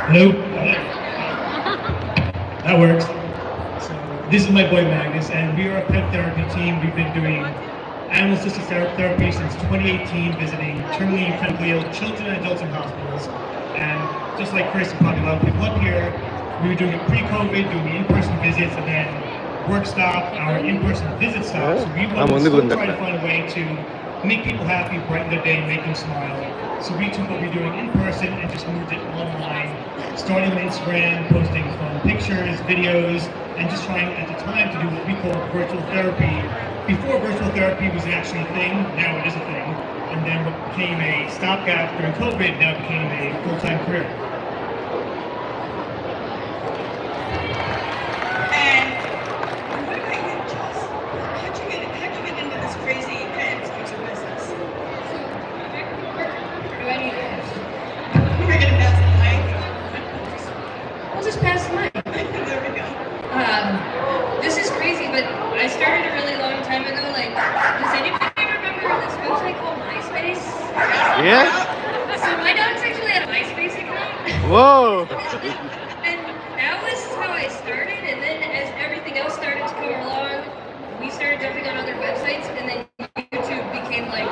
Hello? That works. So, this is my boy Magnus, and we are a pet therapy team. We've been doing animal-assisted therapy since 2018, visiting terminally and critically ill children and adults in hospitals. And just like Chris and probably a lot of people up here, we were doing it pre-COVID, doing the in-person visits, and then work stopped, our in-person visit stopped. So we wanted to still try to find a way to make people happy, brighten their day, make them smile. So we took what we're doing in person and just moved it online, starting on Instagram, posting fun pictures, videos, and just trying at the time to do what we call virtual therapy. Before virtual therapy was actually a thing, now it is a thing. And then what became a stopgap during COVID now became a full-time career. And what about you, Jess? How'd you get into this crazy pet sponsor business? Do I need this? We're gonna pass the mic. I'll just pass the mic. There we go. This is crazy, but I started a really long time ago. Like, does anybody remember this website called MySpace? Yeah? So my dog's actually had a MySpace account. Whoa! And that was how I started, and then as everything else started to come along, we started jumping on other websites, and then YouTube became like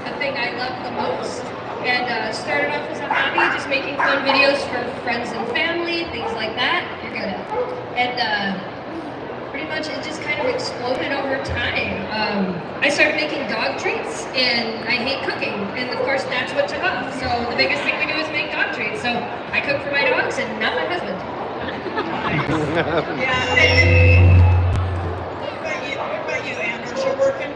the thing I loved the most. And started off as a hobby, just making fun videos for friends and family, things like that. You're good. And pretty much it just kind of exploded over time. I started making dog treats, and I hate cooking, and of course that's what took off. So the biggest thing we do is make dog treats. So I cook for my dogs and not my husband. Yeah. And what about you, Anders? You're working?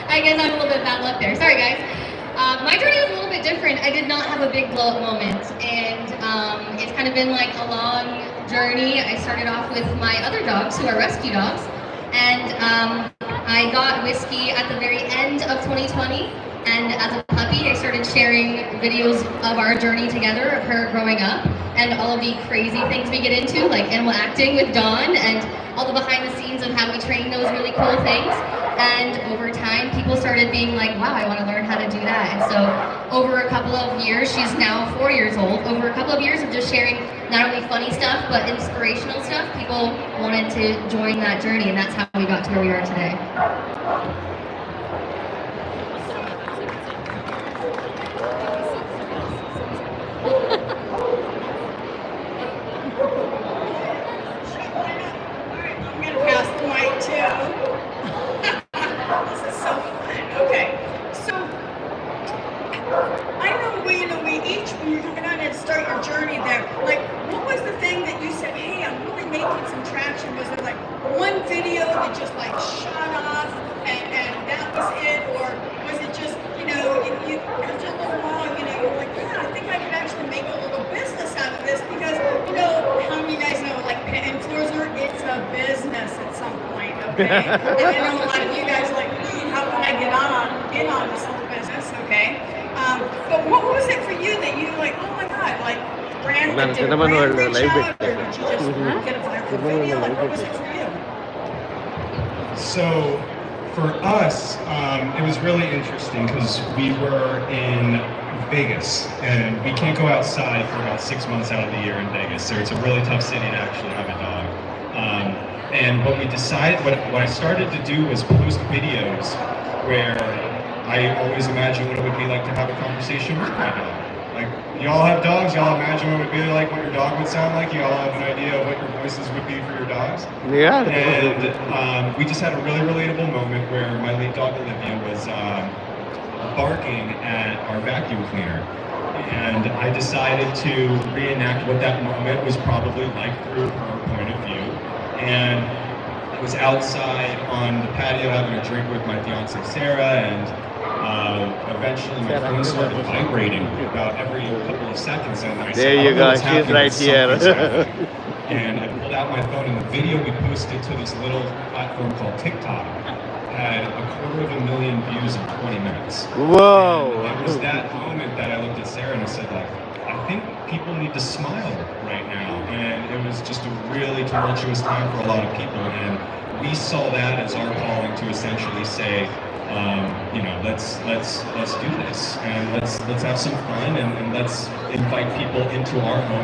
I guess I'm a little bit bad luck there. Sorry, guys. My journey was a little bit different. I did not have a big blow up moment, and it's kind of been like a long journey. I started off with my other dogs, who are rescue dogs, and I got Whiskey at the very end of 2020. And as a puppy, I started sharing videos of our journey together, of her growing up, and all of the crazy things we get into, like animal acting with Dawn, and all the behind the scenes of how we train those really cool things. And over time, people started being like, wow, I want to learn how to do that. And so over a couple of years, she's now 4 years old, over a couple of years of just sharing not only funny stuff, but inspirational stuff, people wanted to join that journey, and that's how we got to where we are today. Okay. And I know a lot of you guys like, how can I get in on this whole business? Okay. But what was it for you that you like? Oh my God! Like brand reach out, or did you just get a viral video? Like what was it for you? So for us, it was really interesting because we were in Vegas, and we can't go outside for about 6 months out of the year in Vegas. So it's a really tough city to actually have a dog. And what we decided, what I started to do was post videos where I always imagined what it would be like to have a conversation with my dog. Like, y'all have dogs, y'all imagine what it would be like, what your dog would sound like, y'all have an idea of what your voices would be for your dogs. Yeah. And we just had a really relatable moment where my late dog Olivia was barking at our vacuum cleaner. And I decided to reenact what that moment was probably like through her point of view. And I was outside on the patio having a drink with my fiance Sarah, and eventually my phone started vibrating about every couple of seconds, and I said, there you go, she's right here. And I pulled out my phone, and the video we posted to this little platform called TikTok had 250,000 views in 20 minutes. Whoa! And it was that moment that I looked at Sarah and I said, like, I think people need to smile right now, and it was just a really tumultuous time for a lot of people, and we saw that as our calling to essentially say, you know, let's do this, and let's have some fun, and let's invite people into our home.